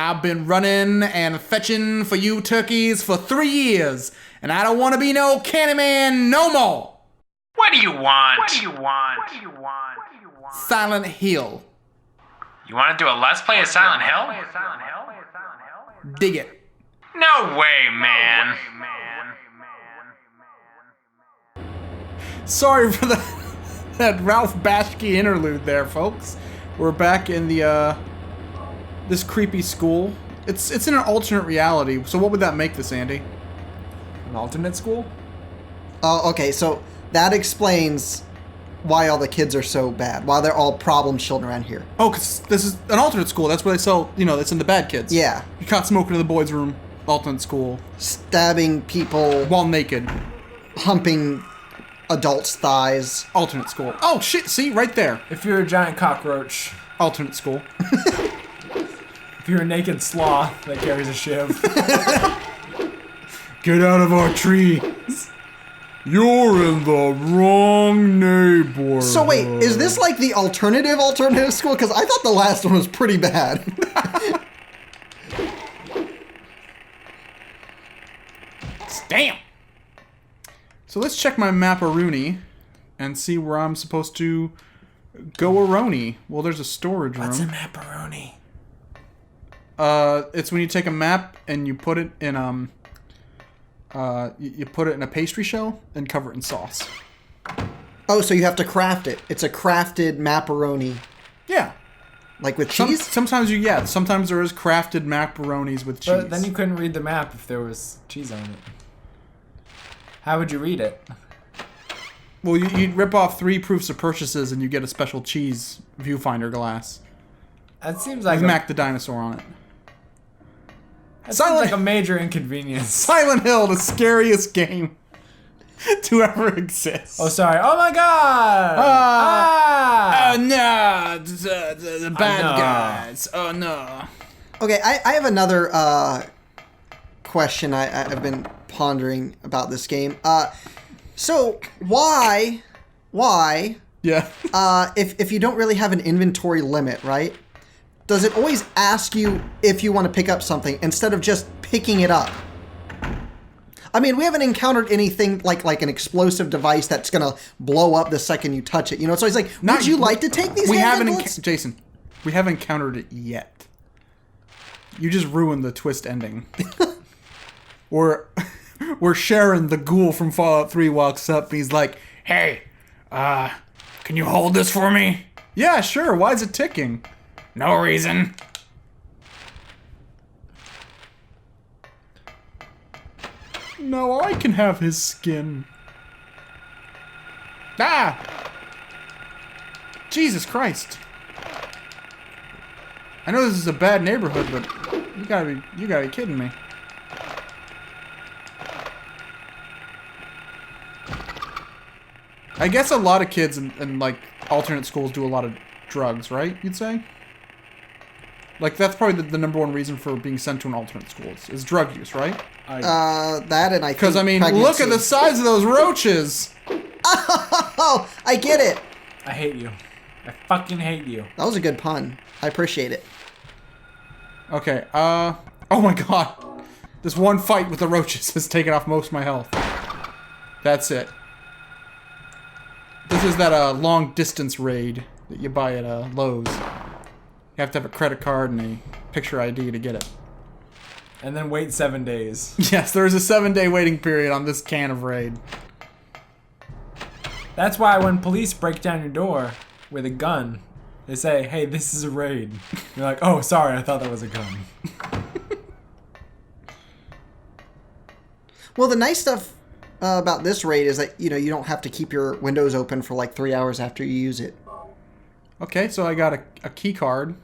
I've been running and fetching for you turkeys for 3 years, and I don't want to be no Candyman no more. What do you want? Silent Hill. You want to do a Let's Play of Silent Hill? Dig it. No way, man. Sorry for that Ralph Bashki interlude there, folks. We're back in the this creepy school. It's in an alternate reality. So what would that make this, Andy? An alternate school? Oh, okay, so that explains why all the kids are so bad, why they're all problem children around here. Oh, because this is an alternate school. That's where they sell, it's in the bad kids. Yeah. You caught smoking in the boys' room, alternate school, Stabbing people, while naked, humping adults' thighs. alternate school. Oh, shit, see, right there. If you're a giant cockroach, Alternate school. if you're a naked sloth that carries a shiv, Get out of our trees. You're in the wrong neighborhood. So wait, is this like the alternative school? Because I thought the last one was pretty bad. Damn. So let's check my map-a-rooney and see where I'm supposed to go-a-rony. Well, there's a storage room. what's a macaroni? It's when you take a map and you put it in you put it in a pastry shell and cover it in sauce. Oh, so you have to craft it. It's a crafted macaroni, Yeah. like with cheese? Sometimes sometimes there is crafted macaronis with cheese. But then you couldn't read the map if there was cheese on it. How would you read it? Well, you'd rip off 3 proofs of purchases and you get a special cheese viewfinder glass That seems like with Mac the dinosaur on it. that seems Silent- like a major inconvenience. Silent Hill, the scariest game to ever exist. Oh, sorry. Oh my god! Oh no, the bad no. guys. Oh no. Okay, I have another question I've been pondering about this game. So why, Yeah. if you don't really have an inventory limit, right? Does it always ask you if you want to pick up something instead of just picking it up? I mean, we haven't encountered anything like an explosive device that's gonna blow up the second you touch it. So it's like, would you like to take these? We haven't, bullets? Jason. We haven't encountered it yet. You just ruined the twist ending. Where Sharon, the ghoul from Fallout 3, walks up and he's like, "Hey, can you hold this for me?" Yeah, sure. Why is it ticking? No reason. No, I can have his skin. Ah! Jesus Christ. I know this is a bad neighborhood, but you gotta be kidding me. I guess a lot of kids in like alternate schools do a lot of drugs, right? You'd say? Like that's probably the number one reason for being sent to an alternate school is drug use, right? That and I think Because I mean, pregnancy. look at the size of those roaches. Oh, I get it. I hate you. I fucking hate you. That was a good pun. I appreciate it. Okay, oh my god. This one fight with the roaches has taken off most of my health. That's it. This is that long distance raid that you buy at Lowe's. You have to have a credit card and a picture ID to get it. And then wait 7 days. Yes, there is a 7-day waiting period on this can of raid. That's why when police break down your door with a gun, they say, "Hey, this is a raid." You're like, "Oh, sorry, I thought that was a gun." Well, the nice stuff about this raid is that you don't have to keep your windows open for like 3 hours after you use it. Okay, so I got a key card.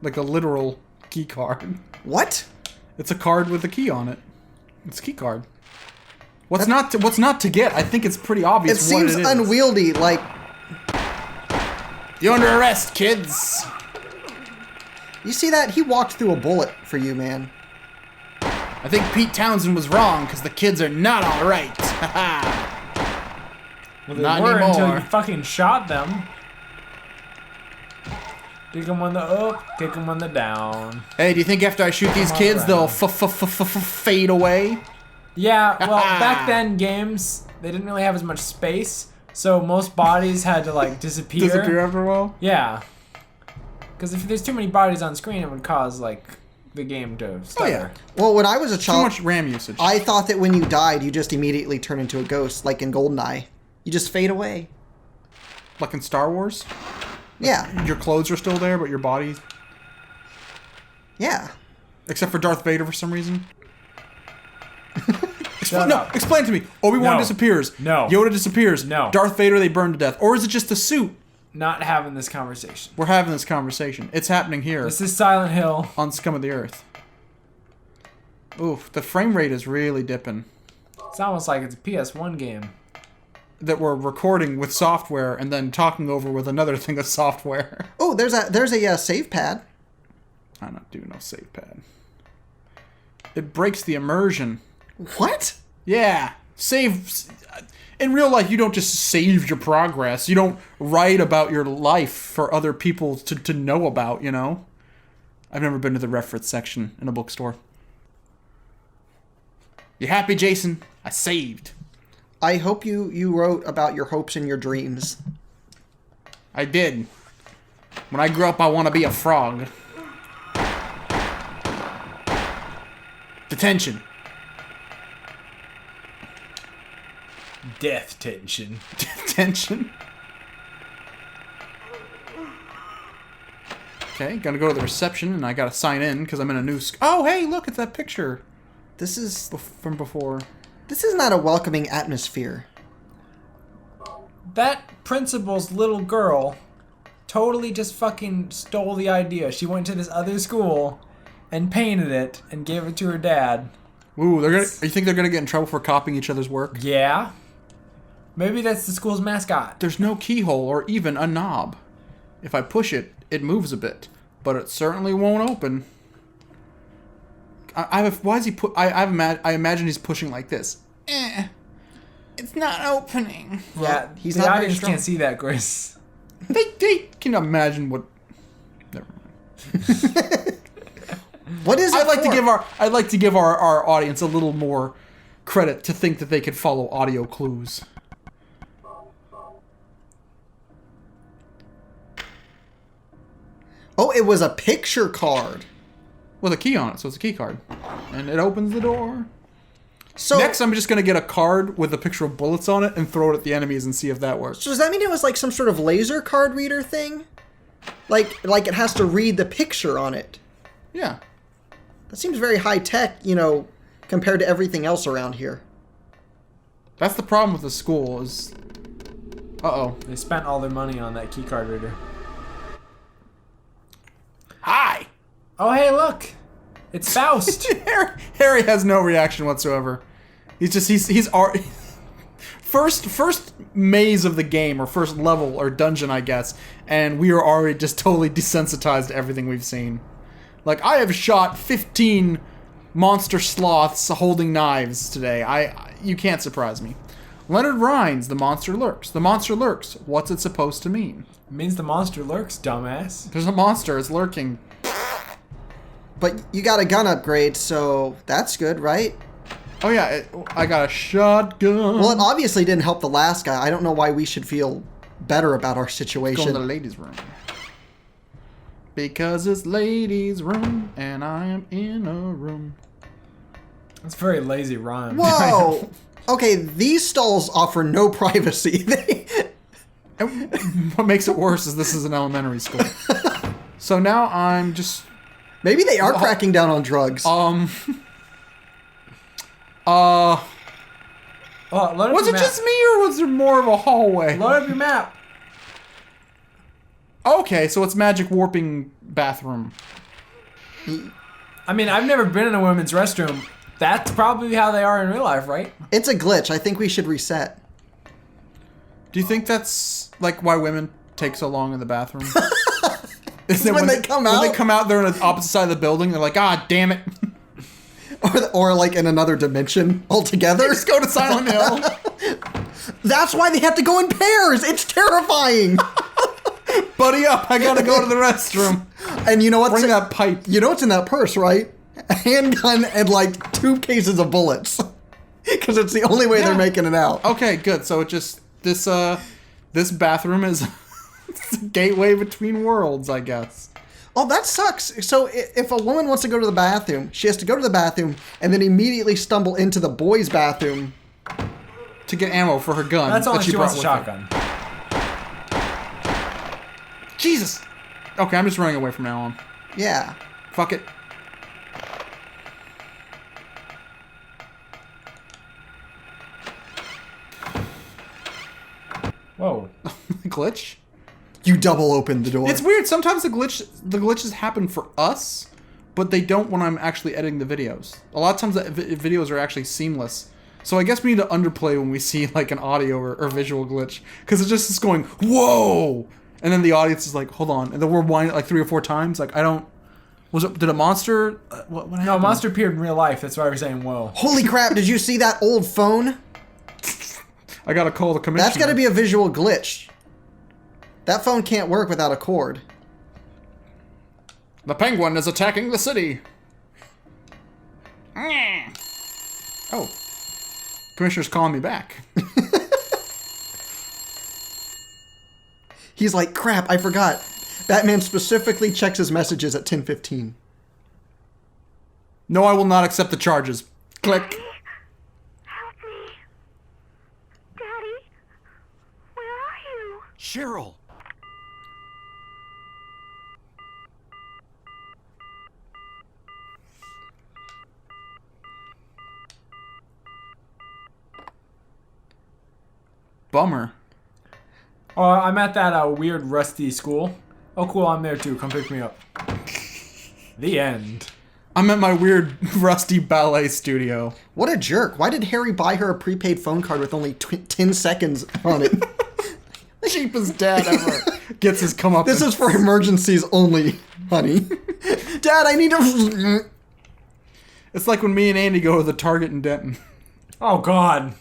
Like a literal key card. What? It's a card with a key on it. It's a key card. What's not to get? I think it's pretty obvious It what seems it is. unwieldy. Like, You're under arrest, kids. you see that? He walked through a bullet for you, man. I think Pete Townsend was wrong because the kids are not all right. Well, they Not were until anymore. you fucking shot them. Kick them on the up, kick them on the down. Hey, do you think after I shoot these Come on kids, around. they'll fade away? Yeah, well, back then games, they didn't really have as much space, so most bodies had to like disappear. Disappear after a while? Yeah. Because if there's too many bodies on screen, it would cause like the game to stutter. yeah. Well, when I was a Too child, much RAM usage. I thought that when you died, you just immediately turn into a ghost, like in GoldenEye. You just fade away. Like in Star Wars? Yeah, Your clothes are still there, but your body... yeah. Except for Darth Vader for some reason. Shut No, up. explain to me. Obi-Wan No. disappears. No. Yoda disappears. No. Darth Vader, they burn to death. Or is it just a suit? Not having this conversation. We're having this conversation. It's happening here This is Silent Hill. on Scum of the Earth. Oof, the frame rate is really dipping. It's almost like it's a PS1 game. That we're recording with software and then talking over with another thing of software. Oh, there's a save pad. I'm not doing no save pad. It breaks the immersion. What? Yeah, save. In real life, you don't just save your progress. You don't write about your life for other people to know about, you know? I've never been to the reference section in a bookstore. You happy, Jason? I saved. I hope you wrote about your hopes and your dreams. I did. When I grow up, I want to be a frog. Detention. Death tension. Detention. Okay, gonna go to the reception and I gotta sign in because I'm in a new. Oh, hey, look, it's that picture This is from before. not a welcoming atmosphere. That principal's little girl totally just fucking stole the idea. She went to this other school and painted it and gave it to her dad. Ooh, they're gonna. You think they're gonna get in trouble for copying each other's work? Yeah. Maybe that's the school's mascot. There's no keyhole or even a knob. If I push it, it moves a bit, but it certainly won't open. Why is he put? I imagine he's pushing like this. It's not opening. Yeah, he's the not very audience strong. can't see that, Chris. They can imagine what. Never mind. What is it I'd like for? to give our audience a little more credit to think that they could follow audio clues. Oh, it was a picture card. With a key on it, so it's a key card. And it opens the door. So Next, I'm just going to get a card with a picture of bullets on it and throw it at the enemies and see if that works. So does that mean it was like some sort of laser card reader thing? Like it has to read the picture on it. Yeah. That seems very high tech, compared to everything else around here. That's the problem with the school is... Uh-oh. They spent all their money on that keycard reader. Hi! Oh, hey, look! It's Faust! Harry has no reaction whatsoever. He's first maze of the game, or first level, or dungeon, I guess, and we are already just totally desensitized to everything we've seen. Like, I have shot 15 monster sloths holding knives today. You can't surprise me. Leonard Rhines, the monster lurks. The monster lurks. What's it supposed to mean? It means the monster lurks, dumbass. There's a monster. It's lurking. But you got a gun upgrade, so that's good, right? Oh yeah, I got a shotgun. Well, it obviously didn't help the last guy. I don't know why we should feel better about our Go in situation. the ladies' room. Because it's ladies' room, and I am in a room. That's a very lazy rhyme. Whoa! Okay, these stalls offer no privacy. And what makes it worse is this is an elementary school. So now I'm just... Maybe they are cracking down on drugs. Oh, load up Was your it map. just me, or was there more of a hallway? Load up your map. Okay, so it's magic warping bathroom. I mean, I've never been in a women's restroom. That's probably how they are in real life, right? It's a glitch. I think we should reset. Do you think that's like why women take so long in the bathroom? Is when they come When out? they come out, they're on the opposite side of the building. They're like, ah, damn it. Or like in another dimension altogether. Just go to Silent Hill. That's why they have to go in pairs. It's terrifying. Buddy up, I gotta go to the restroom. And you know what's Bring that pipe. You know what's in that purse, right? A handgun and like 2 cases of bullets. Because it's the only way they're making it out. Okay, good. So it just this bathroom is it's a gateway between worlds, I guess. Oh, that sucks. So if a woman wants to go to the bathroom, she has to go to the bathroom and then immediately stumble into the boys' bathroom To get ammo for her gun. That's all that she wants a brought with her. shotgun. Jesus. Okay, I'm just running away from now on. Yeah. Fuck it. Whoa. Glitch? You double open the door. It's weird. Sometimes the glitches happen for us, but they don't when I'm actually editing the videos. A lot of times the videos are actually seamless. So I guess we need to underplay when we see like an audio or visual glitch, because it's just going whoa, and then the audience is like, hold on, and then we're winding it like 3 or 4 times. Like I don't. Did a monster? What happened? No, a monster appeared in real life. That's why we're saying whoa. Holy crap, did you see that old phone? I gotta call the commissioner. That's gotta be a visual glitch. That phone can't work without a cord. The penguin is attacking the city. Oh. Commissioner's calling me back. He's like, crap, I forgot. Batman specifically checks his messages at 10:15. No, I will not accept the charges. Click. Help me. Daddy, where are you? Cheryl! Bummer. Oh, I'm at that weird rusty school. Oh, cool, I'm there too. Come pick me up. The end. I'm at my weird rusty ballet studio. What a jerk. Why did Harry buy her a prepaid phone card with only 10 seconds on it? Cheapest dad ever. Gets his comeuppance. This is for emergencies only, honey. Dad, I need to... It's like when me and Andy go to the Target in Denton. Oh, God.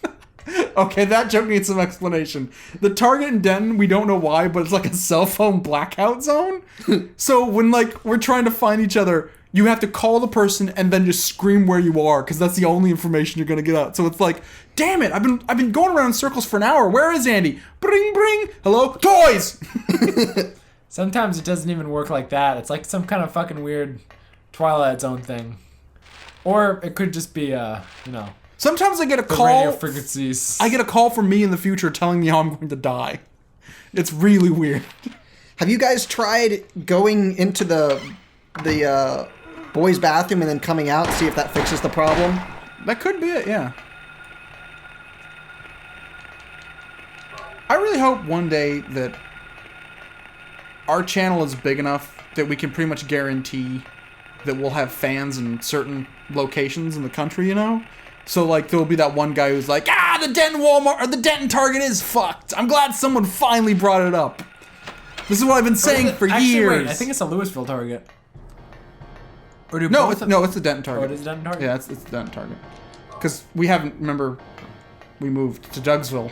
Okay, that joke needs some explanation. The Target in Denton, we don't know why, but it's like a cell phone blackout zone. So when like we're trying to find each other, you have to call the person and then just scream where you are, because that's the only information you're gonna get out. So it's like, damn it, I've been going around in circles for an hour. Where is Andy? Bring, bring. Hello, toys. Sometimes it doesn't even work like that. It's like some kind of fucking weird Twilight Zone thing. Or it could just be, Sometimes I get a the call. radio frequencies. I get a call from me in the future telling me how I'm going to die. It's really weird. Have you guys tried going into the boys' bathroom and then coming out, see if that fixes the problem? That could be it, yeah. I really hope one day that our channel is big enough that we can pretty much guarantee that we'll have fans in certain locations in the country, you know? So, like, there'll be that one guy who's like, the Denton Walmart, or the Denton Target is fucked. I'm glad someone finally brought it up. This is what I've been saying for Actually, years. Wait, I think it's a Louisville Target. Or do No, both it's, of- no, it's the Denton Target. Oh, it is Denton Target? Yeah, it's the Denton Target. Because we haven't, remember, we moved to Dougsville.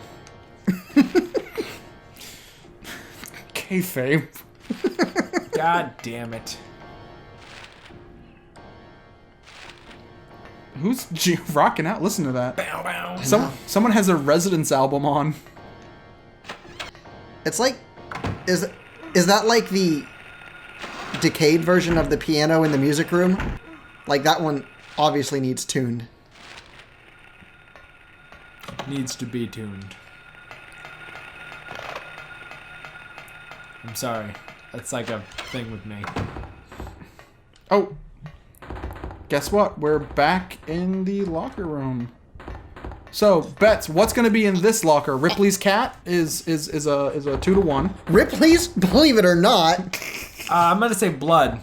Kayfabe. God damn it. Who's rocking out? Listen to that. Bow, bow. Someone has a Residence album on. It's like, is that like the decayed version of the piano in the music room? Like that one obviously needs tuned. Needs to be tuned. I'm sorry. That's like a thing with me. Oh. Guess what? We're back in the locker room. So, bets, what's going to be in this locker? Ripley's cat is a 2-to-1. Ripley's, believe it or not. I'm gonna say blood.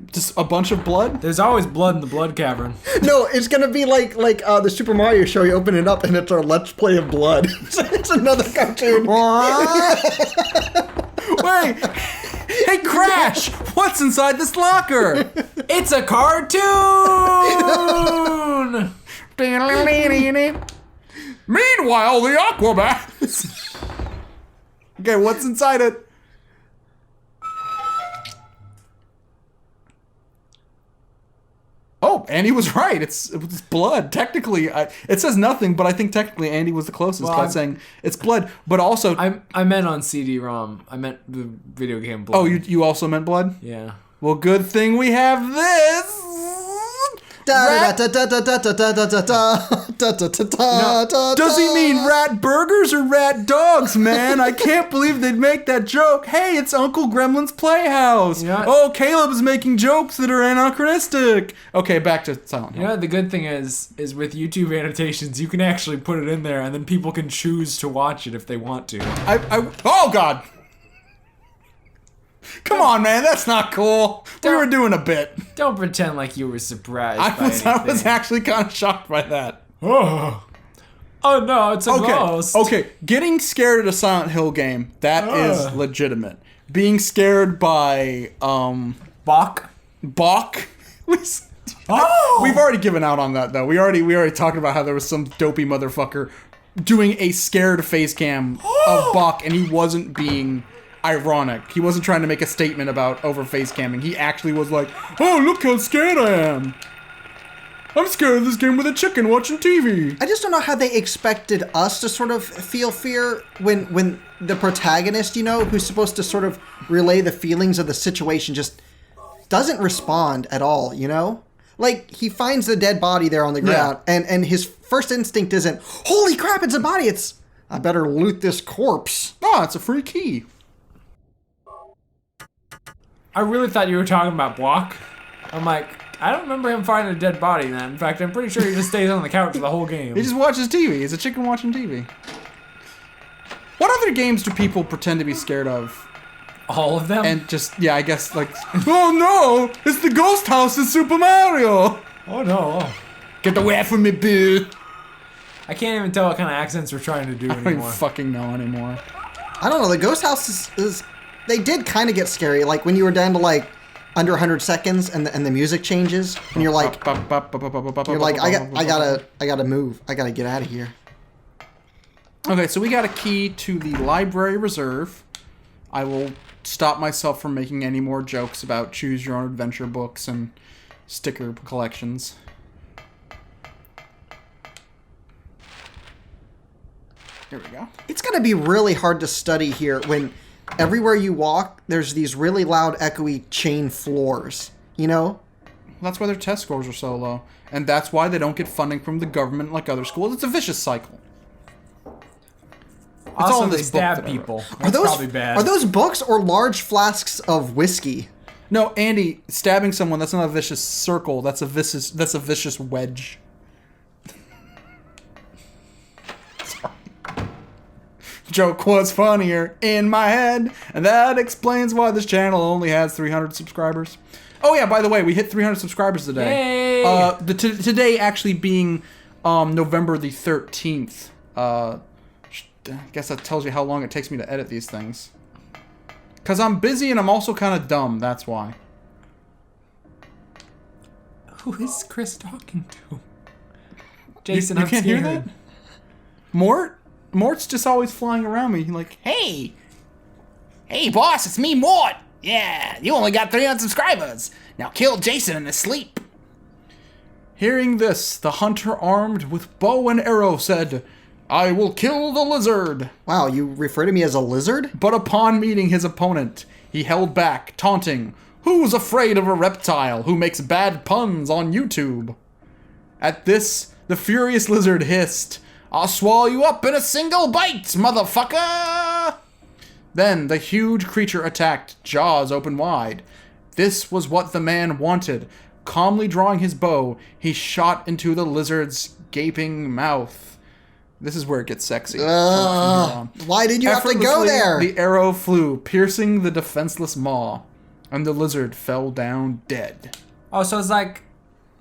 Just a bunch of blood? There's always blood in the blood cavern. No, it's gonna be like the Super Mario show. You open it up and it's our Let's Play of Blood. It's another cartoon. Wait! Hey, Crash! What's inside this locker? It's a cartoon! Meanwhile, the Aquabats. Okay, what's inside it? No, Andy was right. It's blood. Technically, it says nothing, but I think technically Andy was the closest by saying it's blood. But also, I meant on CD-ROM. I meant the video game Blood. oh, you also meant blood? Yeah. Well, good thing we have this. Rat- Does Does he mean rat burgers or rat dogs, man? I can't believe they'd make that joke. Hey, it's Uncle Gremlin's Playhouse. You know what? Oh, Caleb's making jokes that are anachronistic. Okay, back to Silent Hill. You know what the good thing is with YouTube annotations, you can actually put it in there, and then people can choose to watch it if they want to. Oh, God. Come on, man. That's not cool. We were doing a bit. Don't pretend like you were surprised. I was actually kind of shocked by that. Oh no, it's a ghost. Okay, getting scared at a Silent Hill game, that is legitimate. Being scared by Bach. We've already given out on that though. We already talked about how there was some dopey motherfucker doing a scared face cam of Bach, and he wasn't being ironic. He wasn't trying to make a statement about over face camming. He actually was like, "Oh, look how scared I am. I'm scared of this game with a chicken watching TV." I just don't know how they expected us to sort of feel fear when the protagonist, you know, who's supposed to sort of relay the feelings of the situation, just doesn't respond at all, you know? Like, he finds the dead body there on the ground, and his first instinct isn't, "Holy crap, it's a body!" It's, "I better loot this corpse." Oh, it's a free key. I really thought you were talking about Block. I'm like, I don't remember him finding a dead body in that. In fact, I'm pretty sure he just stays on the couch the whole game. He just watches TV. He's a chicken watching TV. What other games do people pretend to be scared of? All of them? And just, yeah, I guess, like, oh no, it's the ghost house in Super Mario. Oh no. Get away from me, boo. I can't even tell what kind of accents we're trying to do I don't even anymore. fucking know anymore. I don't know, the ghost house is they did kind of get scary, like when you were down to like under 100 seconds and the music changes and you're like I gotta move, I gotta get out of here. Okay, so we got a key to the library reserve. I will stop myself from making any more jokes about choose your own adventure books and sticker collections. Here we go. It's gonna be really hard to study here when everywhere you walk there's these really loud echoey chain floors, you know? That's why their test scores are so low. And that's why they don't get funding from the government like other schools. It's a vicious cycle. Also, all in they this book stab that I wrote. people. That's probably bad. Are those books or large flasks of whiskey? No, Andy, stabbing someone, that's not a vicious circle. That's a vicious wedge. Sorry. Joke was funnier in my head, and that explains why this channel only has 300 subscribers. Oh yeah, by the way, we hit 300 subscribers today. Yay! Today actually being November the 13th. I guess that tells you how long it takes me to edit these things. Because I'm busy and I'm also kind of dumb, that's why. Who is Chris talking to? Jason, You I'm can't scared. hear that? Mort's just always flying around me, like, Hey! Hey, boss, it's me, Mort! Yeah, you only got 300 subscribers. Now kill Jason in his sleep. hearing this, the hunter armed with bow and arrow said, "I will kill the lizard." Wow, you refer to me as a lizard? But upon meeting his opponent, he held back, taunting, "Who's afraid of a reptile who makes bad puns on YouTube?" At this, the furious lizard hissed, "I'll swallow you up in a single bite, motherfucker!" Then the huge creature attacked, jaws open wide. This was what the man wanted. Calmly drawing his bow, he shot into the lizard's gaping mouth. This is where it gets sexy. Why did you have to go Effortlessly, there? The arrow flew, piercing the defenseless maw, and the lizard fell down dead. Oh, so it's like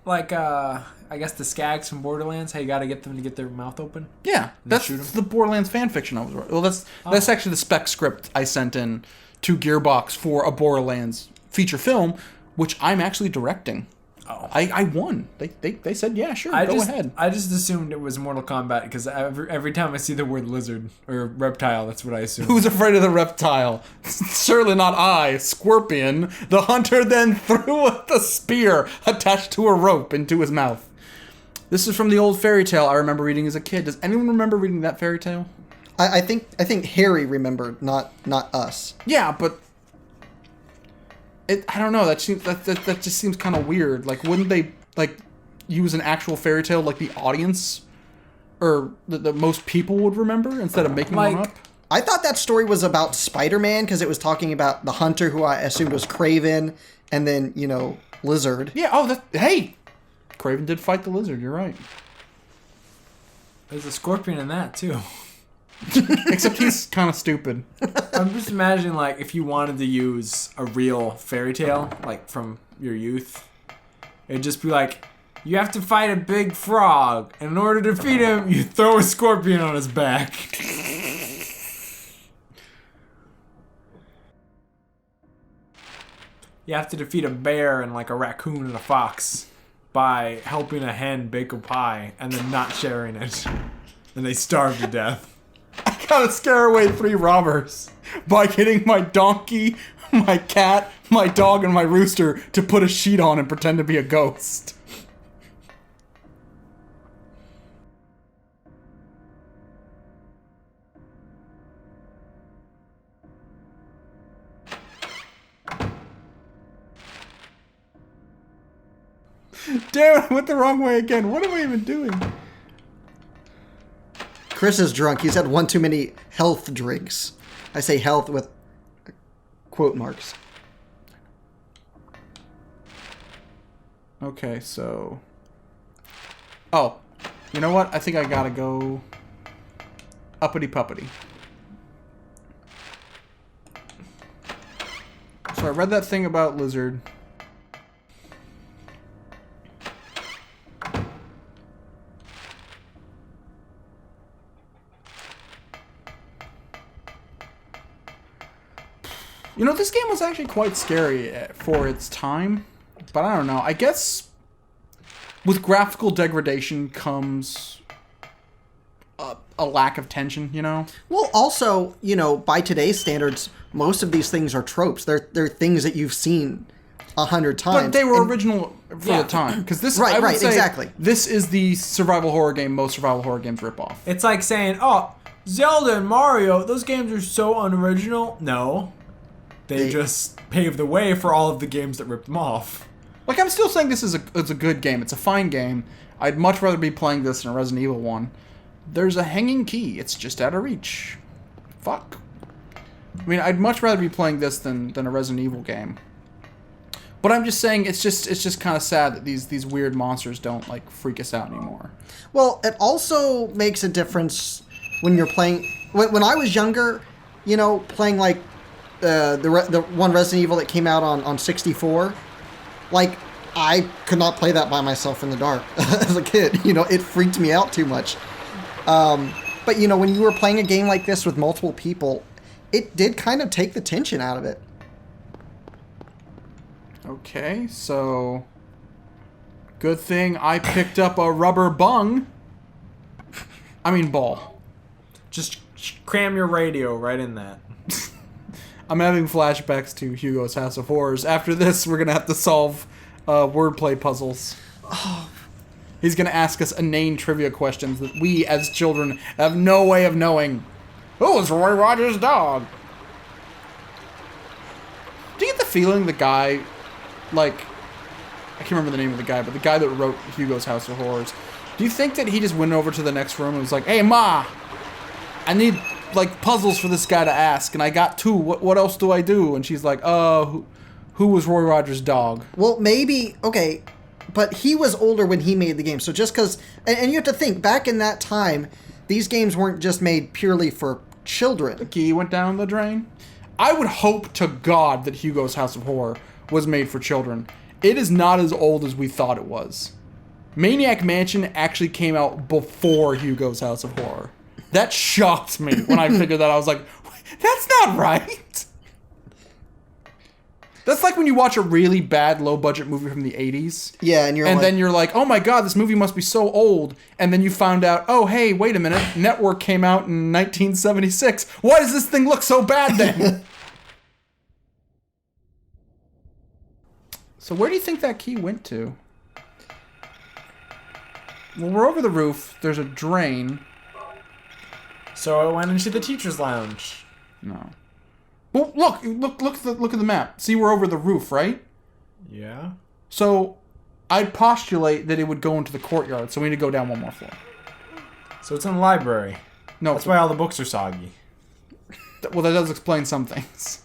I guess the Skags from Borderlands. How you got to get them to get their mouth open. Yeah, that's shoot 'em? the Borderlands fanfiction I was writing. Well, that's actually the spec script I sent in to Gearbox for a Borderlands feature film, which I'm actually directing. I won. They said, yeah, sure, I go just, ahead. I just assumed it was Mortal Kombat because every time I see the word lizard or reptile, that's what I assume. Who's afraid of the reptile? Surely not I, Scorpion. The hunter then threw the spear attached to a rope into his mouth. This is from the old fairy tale I remember reading as a kid. Does anyone remember reading that fairy tale? I think Harry remembered, not us. Yeah, but I don't know. That just seems kind of weird. Like, wouldn't they like use an actual fairy tale like the audience or the most people would remember instead of making one up? I thought that story was about Spider-Man because it was talking about the hunter, who I assumed was Kraven, and then Lizard. Yeah. Oh, hey, Kraven did fight the lizard. You're right. There's a scorpion in that too. Except he's kind of stupid. I'm just imagining, like, if you wanted to use a real fairy tale, like, from your youth, it'd just be like, you have to fight a big frog, and in order to defeat him, you throw a scorpion on his back. You have to defeat a bear and, like, a raccoon and a fox by helping a hen bake a pie and then not sharing it. And they starve to death. I gotta scare away 3 robbers by getting my donkey, my cat, my dog, and my rooster to put a sheet on and pretend to be a ghost. Damn it, I went the wrong way again. What am I even doing? Chris is drunk. He's had one too many health drinks. I say health with quote marks. Okay, so... Oh, you know what? I think I gotta go uppity puppity. So I read that thing about Lizard. You know, this game was actually quite scary for its time, but I don't know. I guess with graphical degradation comes a lack of tension, you know? Well, also, by today's standards, most of these things are tropes. They're things that you've seen 100 times. But they were original for the time. Because this, I would say, exactly. This is the survival horror game most survival horror games rip off. It's like saying, oh, Zelda and Mario, those games are so unoriginal. No. They just paved the way for all of the games that ripped them off. Like, I'm still saying this is a good game. It's a fine game. I'd much rather be playing this than a Resident Evil one. There's a hanging key. It's just out of reach. Fuck. I mean, I'd much rather be playing this than a Resident Evil game. But I'm just saying, it's just kind of sad that these weird monsters don't, like, freak us out anymore. Well, it also makes a difference when you're playing... When I was younger, playing, like, the one Resident Evil that came out on 64, like, I could not play that by myself in the dark as a kid. It freaked me out too much. But, when you were playing a game like this with multiple people, it did kind of take the tension out of it. Okay, so... Good thing I picked up a rubber bung. I mean ball. Just cram your radio right in that. I'm having flashbacks to Hugo's House of Horrors. After this, we're going to have to solve wordplay puzzles. He's going to ask us inane trivia questions that we, as children, have no way of knowing. Who was Roy Rogers' dog? Do you get the feeling the guy, like... I can't remember the name of the guy, but the guy that wrote Hugo's House of Horrors. Do you think that he just went over to the next room and was like, hey, Ma, I need... like puzzles for this guy to ask, and I got 2. What else do I do? And she's like, who was Roy Rogers' dog? Well, maybe, okay, but he was older when he made the game, so just because, and you have to think, back in that time, these games weren't just made purely for children. Key went down the drain. I would hope to God that Hugo's House of Horror was made for children. It is not as old as we thought it was. Maniac Mansion actually came out before Hugo's House of Horror. That shocked me when I figured that. I was like, that's not right. That's like when you watch a really bad low budget movie from the 80s. Yeah, and then you're like, oh my god, this movie must be so old. And then you found out, oh hey, wait a minute, Network came out in 1976. Why does this thing look so bad then? So where do you think that key went to? Well, we're over the roof. There's a drain. So it went into the teacher's lounge. No. Well, look at the map. See, we're over the roof, right? Yeah. So I'd postulate that it would go into the courtyard. So we need to go down one more floor. So it's in the library. No, That's why all the books are soggy. well, that does explain some things.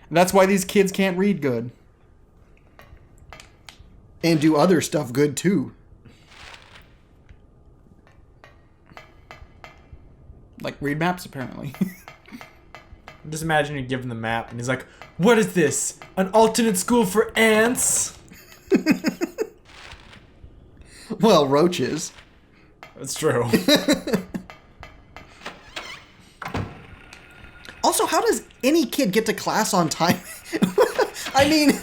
And that's why these kids can't read good. And do other stuff good too. Like read maps, apparently. Just imagine you give him the map and he's like, what is this? An alternate school for ants? Well, roaches. That's true. Also, how does any kid get to class on time? I mean,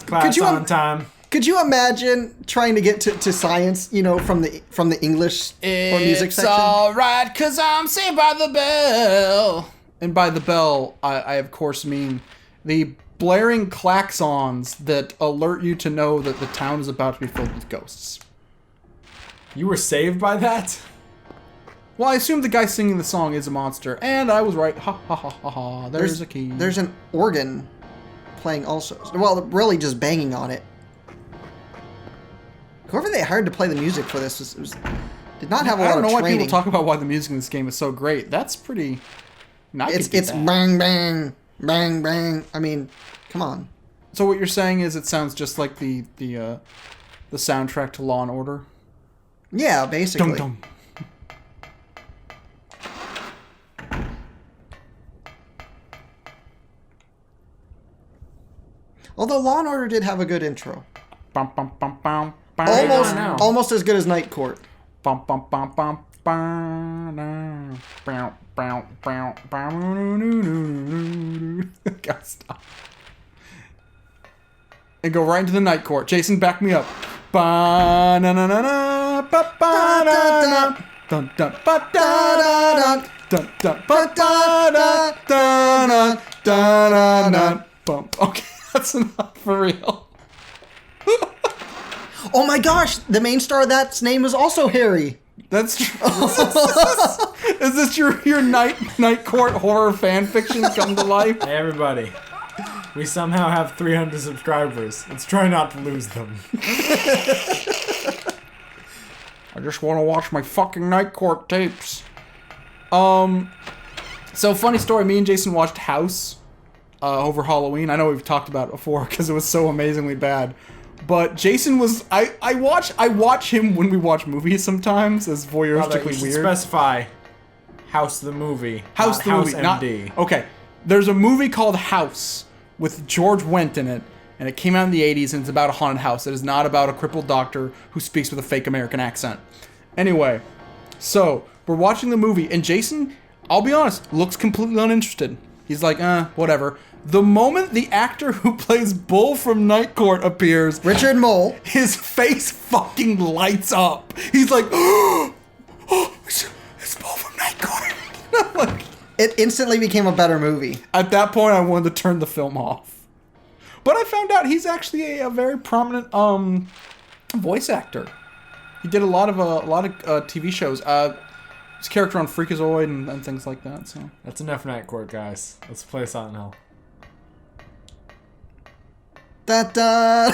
Class you on time. could you imagine trying to get to science, from the English or music It's section? alright, cause I'm saved by the bell. And by the bell, I of course mean the blaring klaxons that alert you to know that the town is about to be filled with ghosts. You were saved by that? Well, I assume the guy singing the song is a monster, and I was right. Ha ha ha ha ha. There's a key. There's an organ playing also. Well, really just banging on it. Whoever they hired to play the music for this did not have a I lot don't of know why training. people talk about why the music in this game is so great. That's pretty. It's bang bang bang bang. I mean, come on. So what you're saying is it sounds just like the soundtrack to Law and Order. Yeah, basically. Dum dum. Although Law and Order did have a good intro. Bum bum bum bum. bum. Almost, now. almost as good as Night Court. Bum bum bum bum. Bow, bow, bow, bow, bow, gotta stop. And go right into the night court. Jason, back me up. Ba na na na na ba ba na na dun dun ba da da dun dun ba da da da na da da na bum. Okay, that's enough for real. Oh my gosh, the main star of that's name is also Harry. That's true. Is this your night court horror fan fiction come to life? Hey everybody. We somehow have 300 subscribers. Let's try not to lose them. I just want to watch my fucking night court tapes. So funny story. Me and Jason watched House over Halloween. I know we've talked about it before because it was so amazingly bad. But Jason was I watch him when we watch movies sometimes as Brother, you voyeuristically should weird. specify House the movie. House not the House movie, not MD. okay. There's a movie called House with George Wendt in it, and it came out in the 80s, and it's about a haunted house. It is not about a crippled doctor who speaks with a fake American accent. Anyway, so we're watching the movie, and Jason, I'll be honest, looks completely uninterested. He's like, whatever. The moment the actor who plays Bull from Night Court appears, Richard Mole. his face fucking lights up. He's like, oh, it's Bull from Night Court. Like, It instantly became a better movie. at that point, I wanted to turn the film off. But I found out he's actually a very prominent voice actor. He did a lot of TV shows. His character on Freakazoid and things like that. So That's enough Night Court, guys. Let's play Silent Hill. Da da.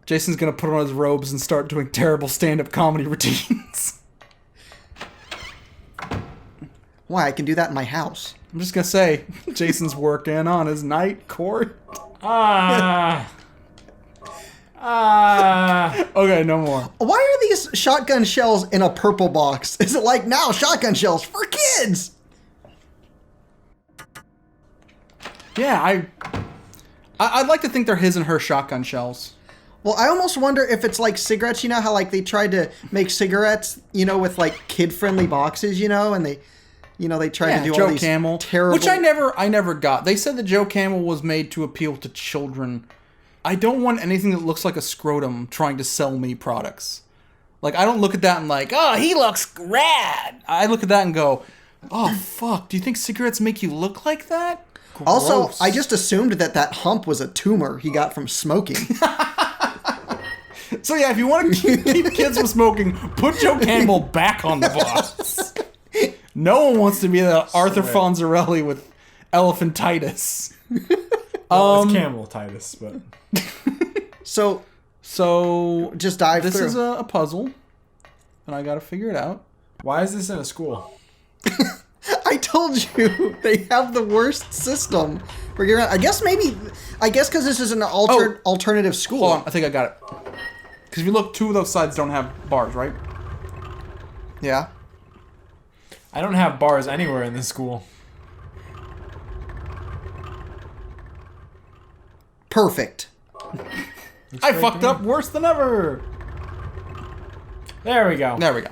Jason's gonna put on his robes and start doing terrible stand-up comedy routines. Why? I can do that in my house. I'm just gonna say, Jason's working on his Night Court. Ah. Okay, no more. Why are these shotgun shells in a purple box? Is it like now shotgun shells for kids? Yeah, I'd like to think they're his and her shotgun shells. Well, I almost wonder if it's like cigarettes. You know how like they tried to make cigarettes, with like kid-friendly boxes, and they tried to do Joe all these Camel, terrible. which I never got. They said that Joe Camel was made to appeal to children. I don't want anything that looks like a scrotum trying to sell me products. Like, I don't look at that and like, oh, he looks rad. I look at that and go, oh, fuck. Do you think cigarettes make you look like that? Also, Gross. I just assumed that hump was a tumor he got from smoking. So yeah, if you want to keep kids from smoking, put Joe Campbell back on the box. No one wants to be the Arthur Fonzarelli with elephantitis. Well, it's camel Titus, but So just dive This through. is a puzzle, and I got to figure it out. why is this in a school? I told you they have the worst system. I guess because this is an alternative school. Hold on, I think I got it. Because if you look, two of those sides don't have bars, right? Yeah. I don't have bars anywhere in this school. Perfect. I fucked up worse than ever. There we go. There we go.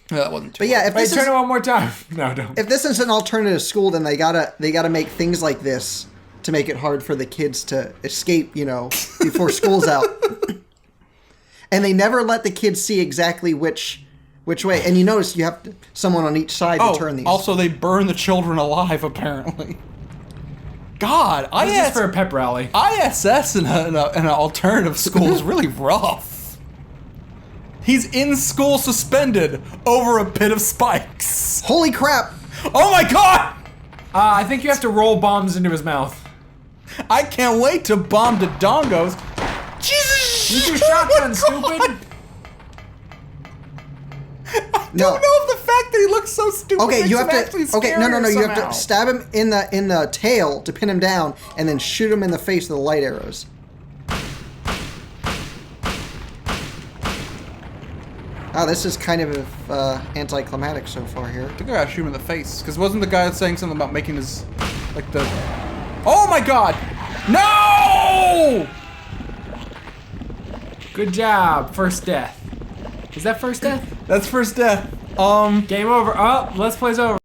That wasn't too But yeah, if Wait, this turn is it one more time. No, don't. if this is an alternative school, then they gotta make things like this to make it hard for the kids to escape, before school's out. And they never let the kids see exactly which way. And you notice you have someone on each side to turn these. Also they burn the children alive, apparently. God, This is for a pep rally. ISS in an alternative school is really rough. He's in school suspended over a pit of spikes. Holy crap! Oh my god! I think you have to roll bombs into his mouth. I can't wait to bomb the dongos. Jesus! Use your shotgun, stupid. No. I don't know if the fact that he looks so stupid Okay, makes you him have actually to. Okay, no. scarier You have somehow. to stab him in the tail to pin him down, and then shoot him in the face with the light arrows. Oh, this is kind of anticlimactic so far here. I think I gotta shoot him in the face. Because wasn't the guy saying something about making his... Like the... Oh my god! No! Good job. First death. Is that first death? That's first death. Game over. Oh, let's play's over.